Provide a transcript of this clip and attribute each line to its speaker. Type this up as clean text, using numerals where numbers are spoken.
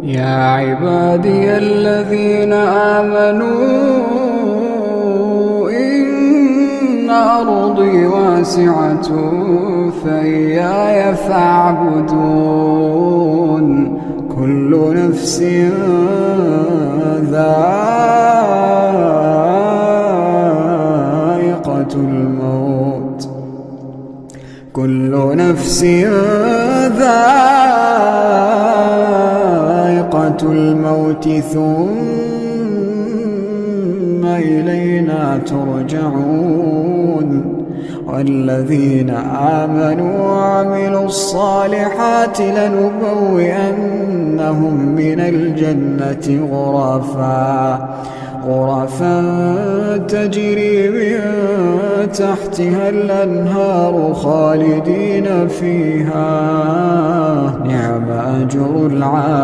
Speaker 1: يا عبادي الذين آمنوا إن أرضي واسعة فإياي فاعبدون. كل نفس ذائقة الموت، كل نفس ذائقة الموت ثم إلينا ترجعون. والذين آمنوا وعملوا الصالحات لنبوئنهم من الجنة غرفا تجري من تحتها الأنهار خالدين فيها، نعم أجر العاملين.